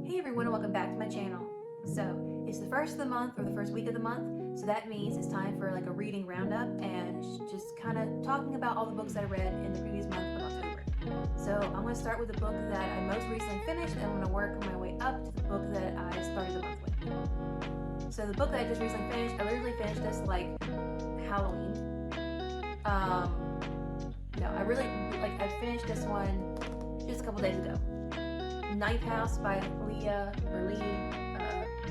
Hey everyone, and welcome back to my channel. So, it's the first of the month, or the first week of the month, so that means it's time for like a reading roundup and just kind of talking about all the books that I read in the previous month of October. So, I'm going to start with the book that I most recently finished, and I'm going to work my way up to the book that I started the month with. So, the book that I just recently finished, I literally finished this like Halloween. I finished this one just a couple days ago. Ninth House by Leigh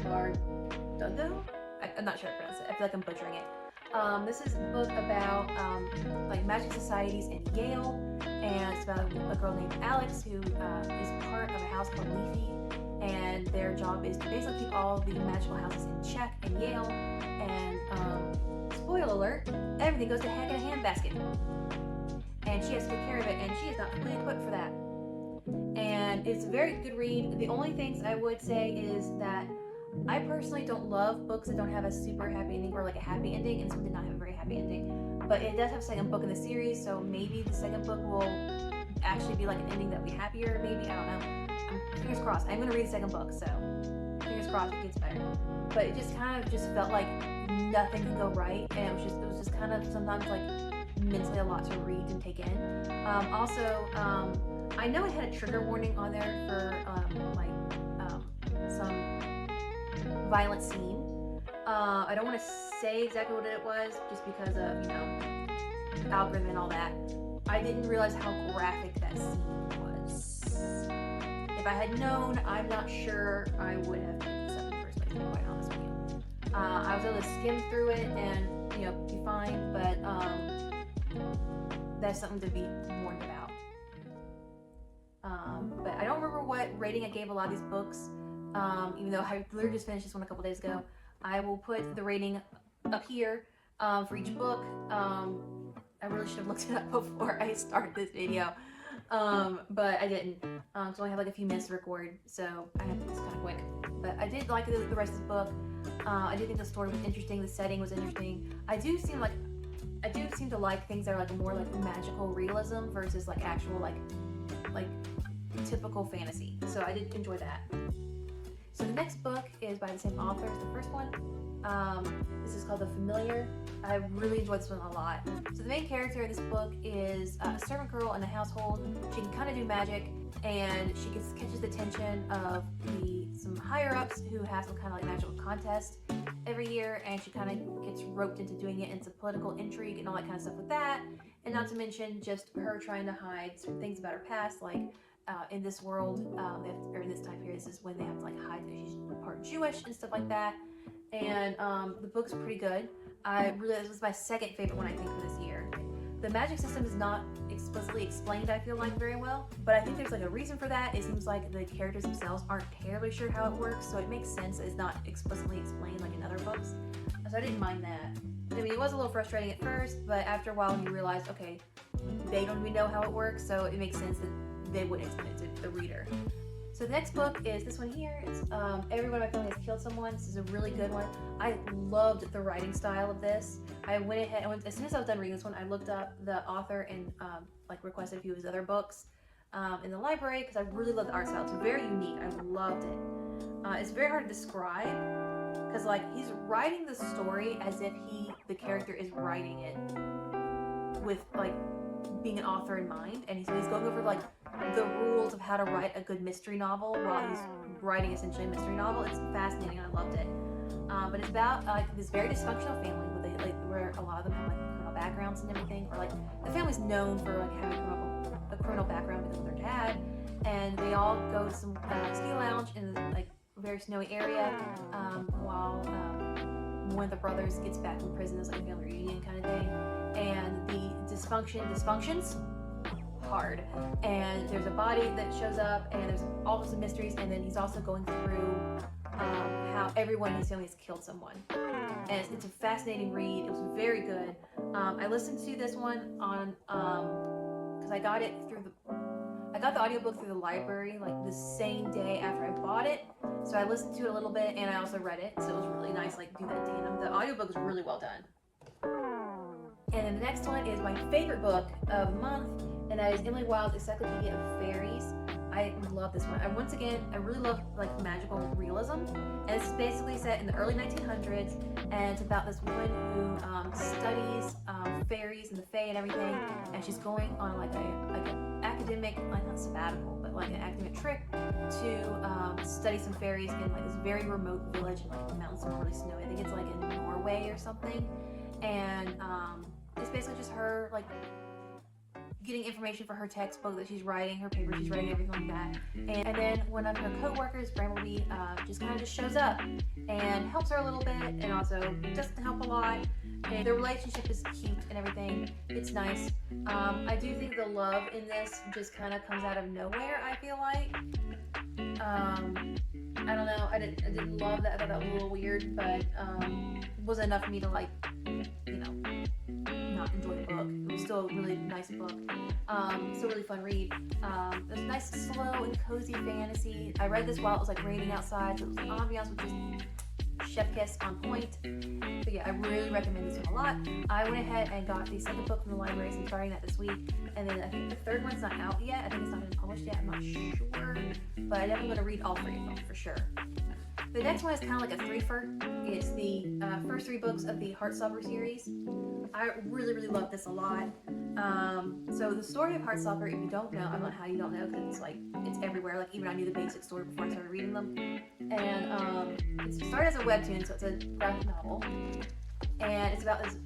Barburgo? I'm not sure how to pronounce it. I feel like I'm butchering it. This is a book about like magic societies in Yale, and it's about a girl named Alex who is part of a house called Leafy, and their job is to basically keep all the magical houses in check in Yale. And spoiler alert, everything goes to heck in a handbasket, and she has to take care of it, and she is not fully equipped for that. And it's a very good read. The only things I would say is that I personally don't love books that don't have a super happy ending or like a happy ending, and this one did not have a very happy ending. But it does have a second book in the series, so maybe the second book will actually be like an ending that will be happier, maybe, I don't know. Fingers crossed. I'm going to read the second book, so fingers crossed it gets better. But it just kind of just felt like nothing could go right, and it was just kind of sometimes like mentally a lot to read and take in. I know it had a trigger warning on there for some violent scene. I don't want to say exactly what it was just because of, the algorithm and all that. I didn't realize how graphic that scene was. If I had known, I'm not sure I would have picked this up in the first place, to be quite honest with you. I was able to skim through it and, be fine, but that's something to be warned about. But I don't remember what rating I gave a lot of these books, even though I literally just finished this one a couple days ago. I will put the rating up here for each book. I really should have looked it up before I started this video, but I didn't. So I only have like a few minutes to record, so I have to do this kind of quick. But I did like the rest of this book. I did think the story was interesting, the setting was interesting. I do seem to like things that are like more like magical realism versus like actual like typical fantasy. So I did enjoy that. So the next book is by the same author as the first one. This is called The Familiar. I really enjoyed this one a lot. So the main character in this book is a servant girl in a household. She can kind of do magic, and she catches the attention of some higher ups who have some kind of like magical contest every year, and she kind of gets roped into doing it, and it's a political intrigue and all that kind of stuff with that. And not to mention just her trying to hide certain things about her past, like in this world, or in this time period, this is when they have to like hide that she's part Jewish and stuff like that. And the book's pretty good. This was my second favorite one, I think, for this year. The magic system is not explicitly explained, I feel like, very well, but I think there's like a reason for that. It seems like the characters themselves aren't terribly sure how it works, so it makes sense that it's not explicitly explained like in other books. So I didn't mind that. I mean, it was a little frustrating at first, but after a while you realize, okay, they don't even know how it works, so it makes sense that they wouldn't explain it to the reader. So the next book is this one here. It's Everyone in My Family Has Killed Someone. This is a really good one. I loved the writing style of this. I went ahead, as soon as I was done reading this one, I looked up the author and requested a few of his other books in the library because I really love the art style. It's very unique. I loved it. It's very hard to describe because he's writing the story as if the character is writing it with being an author in mind, and he's going over the rules of how to write a good mystery novel while he's writing essentially a mystery novel. It's fascinating, and I loved it. But it's about this very dysfunctional family where a lot of them have criminal backgrounds and everything, or the family's known for having a criminal background because of their dad, and they all go to some ski lounge in this very snowy area while one of the brothers gets back from prison as a family reunion kind of thing, and the dysfunctions hard, and there's a body that shows up, and there's all sorts of mysteries, and then he's also going through how everyone in his family has killed someone, and it's a fascinating read. It was very good. I listened to this one on because I got the audiobook through the library the same day after I bought it, so I listened to it a little bit, and I also read it, so it was really nice do that tandem. The audiobook is really well done. And then the next one is my favorite book of the month, and that is Wilde's Encyclopedia of Faeries. I love this one. Once again, I really love like magical realism, and it's basically set in the early 1900s, and it's about this woman who studies fairies and the fae and everything, and she's going on like an academic, like not sabbatical, but like an academic trip to study some fairies in like this very remote village in like the mountains, somewhere really snowy. I think it's like in Norway or something, and it's basically just her like getting information for her textbook that she's writing, her paper she's writing, everything like that. And then one of her co-workers, Bramblebee, just kind of just shows up and helps her a little bit, and also doesn't help a lot. And their relationship is cute and everything. It's nice. I do think the love in this just kind of comes out of nowhere, I feel like. I don't know. I didn't love that. I thought that was a little weird, but wasn't enough for me to like, you know, not enjoy the book. It was still a really nice book. Still really fun read. There's nice, slow, and cozy fantasy. I read this while it was like raining outside, so it was the ambiance was just chef kiss on point. But yeah, I really recommend this one a lot. I went ahead and got the second book from the library, so I'm starting that this week. And then I think the third one's not out yet. I think it's not been published yet. I'm not sure, but I'm definitely going to read all three of them for sure. The next one is kind of like a threefer. It's the first three books of the Heartstopper series. I really, really love this a lot. So the story of Heartstopper, if you don't know, I don't know how you don't know, because it's like, it's everywhere. Like even I knew the basic story before I started reading them. And it started as a webtoon, so it's a graphic novel. And it's about this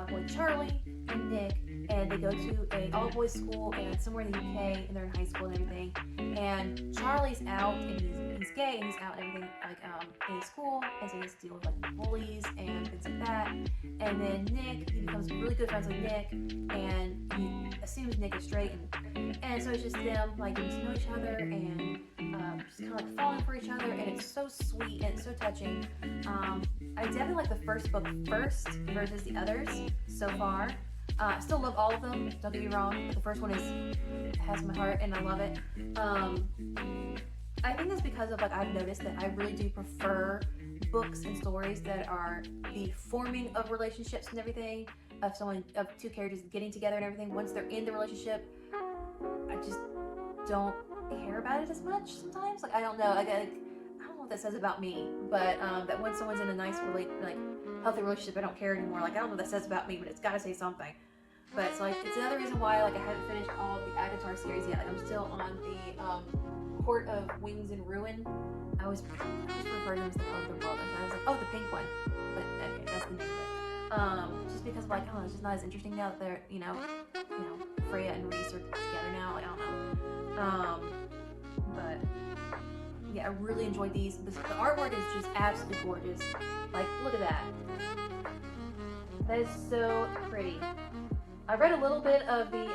boy Charlie and Nick, and they go to a all-boys school and somewhere in the UK, and they're in high school and everything. And Charlie's out, and he's gay, and he's out and everything, like in school, and so he has to deal with like bullies and things like that. And then Nick, he becomes really good friends with Nick, and he assumes Nick is straight, and so it's just them like getting to know each other and just kind of like falling for each other, and it's so sweet and it's so touching. I definitely like the first book first versus the others so far. I still love all of them, don't get me wrong, but the first one has my heart and I love it. I think that's because of like I've noticed that I really do prefer books and stories that are the forming of relationships and everything, of two characters getting together and everything. Once they're in the relationship, I just don't care about it as much sometimes. Like I don't know, I don't know what that says about me, but that when someone's in a nice healthy relationship, I don't care anymore. Like I don't know what that says about me, but it's got to say something. But it's like it's another reason why like I haven't finished all of the Avatar series yet. Like I'm still on the Court of Wings and Ruin. I always refer to them as the Court of the World. And I was like, oh, the pink one. But anyway, that's the name of it. Just because like I don't know, it's just not as interesting now that they're you know Freya and Reese are together now. Like I don't know. But yeah, I really enjoyed these. The artwork is just absolutely gorgeous. Like look at that. That is so pretty. I read a little bit of the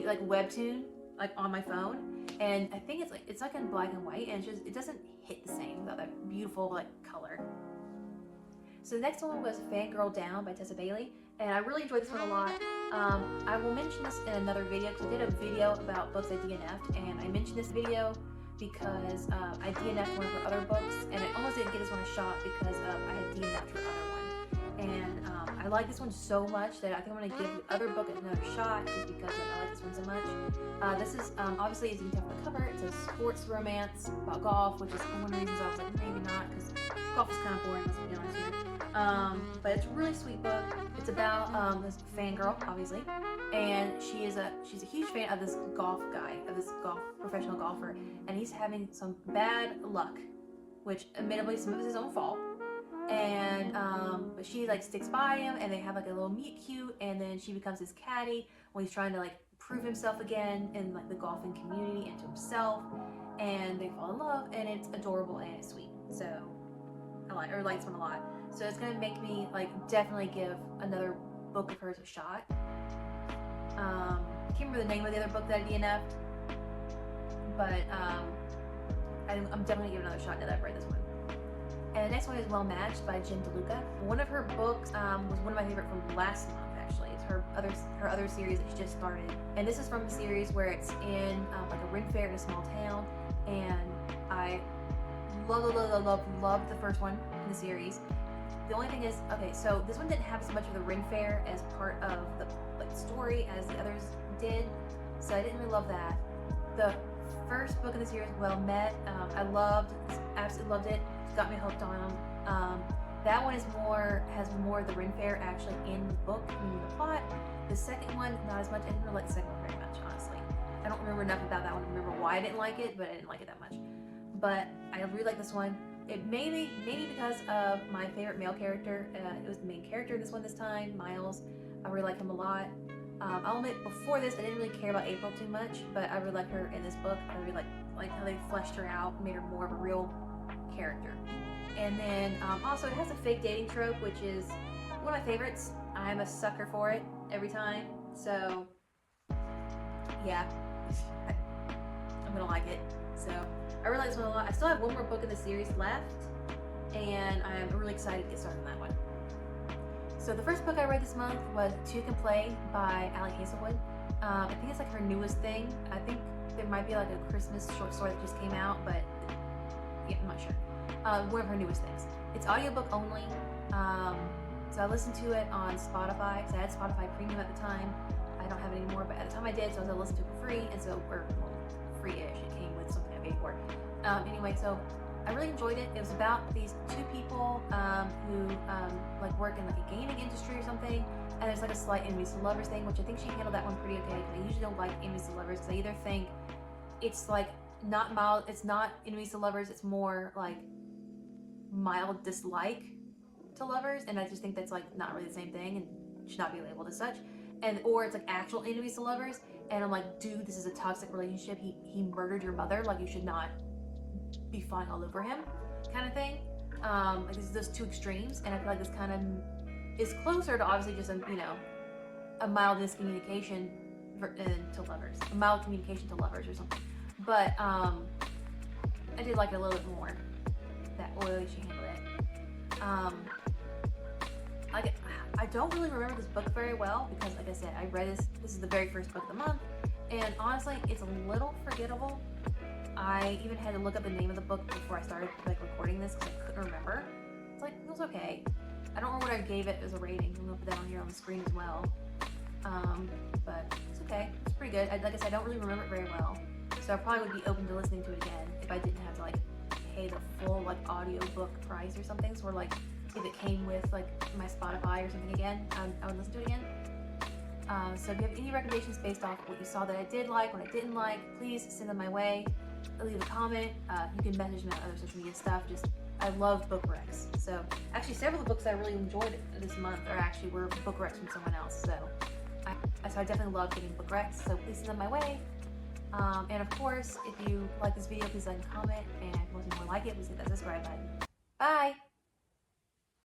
like webtoon like on my phone, and I think it's like in black and white, and it doesn't hit the same without that beautiful like color. So the next one was Fangirl Down by Tessa Bailey, and I really enjoyed this one a lot. I will mention this in another video because I did a video about books I DNF'd, and I mentioned this video because I DNF'd one of her other books, and I almost didn't get this one a shot because I had DNF'd her other one. And I like this one so much that I think I'm going to give the other book another shot just because I like this one so much. This is, obviously, as you can tell from the cover, it's a sports romance about golf, which is one of the reasons I was like, maybe not, because golf is kind of boring, let's be honest here. But it's a really sweet book. It's about this fangirl, obviously, and she's a huge fan of this golf guy, of this professional golfer, and he's having some bad luck, which admittedly some of it is his own fault. And but she like sticks by him, and they have like a little meet cute, and then she becomes his caddy when he's trying to like prove himself again in like the golfing community and to himself, and they fall in love, and it's adorable and it's sweet. So I like this one a lot. So it's gonna make me like definitely give another book of hers a shot. I can't remember the name of the other book that I DNF'd, but I'm definitely gonna give it another shot now that I've read this one. And the next one is Well Matched by Jen DeLuca. One of her books was one of my favorite from last month, actually. It's her other series that she just started. And this is from the series where it's in like a Ren fair in a small town. And I love the first one in the series. The only thing is, okay, so this one didn't have as much of the Ren fair as part of the like story as the others did. So I didn't really love that. the first book in the series, Well Met, I absolutely loved it. It's got me hooked on them. That one has more of the Ren Fair actually in the book, meaning the plot. The second one, not as much. I didn't really like the second one very much, honestly. I don't remember enough about that one to remember why I didn't like it, but I didn't like it that much. But I really like this one. It maybe because of my favorite male character. It was the main character in this one this time, Miles. I really like him a lot. I'll admit, before this, I didn't really care about April too much, but I really like her in this book. I really like how they fleshed her out, made her more of a real character. And then also it has a fake dating trope, which is one of my favorites. I'm a sucker for it every time. So yeah, I'm gonna like it. So I really like this one a lot. I still have one more book in the series left, and I'm really excited to get started on that one. So the first book I read this month was Two Can Play by Ali Hazelwood. I think it's like her newest thing. I think there might be like a Christmas short story that just came out, but yeah, I'm not sure. One of her newest things. It's audiobook only. So I listened to it on Spotify because I had Spotify Premium at the time. I don't have it anymore, but at the time I did, so I was able to listen to it for free, and so free-ish. It came with something I paid for. Anyway, so I really enjoyed it. It was about these two people who like work in like a gaming industry or something, and there's like a slight enemies to lovers thing, which I think she handled that one pretty okay. Because I usually don't like enemies to lovers because I either think it's like not mild, it's not enemies to lovers, it's more like mild dislike to lovers, and I just think that's like not really the same thing and should not be labeled as such. And or it's like actual enemies to lovers, and I'm like, dude, this is a toxic relationship. He murdered your mother. Like, you should not be fawning all over him, kind of thing. Like, this is those two extremes, and I feel like this kind of is closer to obviously just a mild miscommunication to lovers, a mild communication to lovers or something. But I did like it a little bit more. That oily she handled it. I don't really remember this book very well because, like I said, I read this is the very first book of the month, and honestly, it's a little forgettable. I even had to look up the name of the book before I started like recording this because I couldn't remember. It's like, it was okay. I don't remember what I gave it as a rating. I'm gonna put that on here on the screen as well. But it's okay. It's pretty good. Like I said, I don't really remember it very well, so I probably would be open to listening to it again if I didn't have to like pay the full like audiobook price or something. So like if it came with like my Spotify or something again, I would listen to it again. So if you have any recommendations based off what you saw that I did like, what I didn't like, please send them my way. Leave a comment. You can message me on other social media stuff. I love book recs. So actually several of the books I really enjoyed this month were book recs from someone else. So I definitely love getting book recs. So please send them my way. And of course, if you like this video, please like and comment. And if you want to see more like it, please hit that subscribe button. Bye!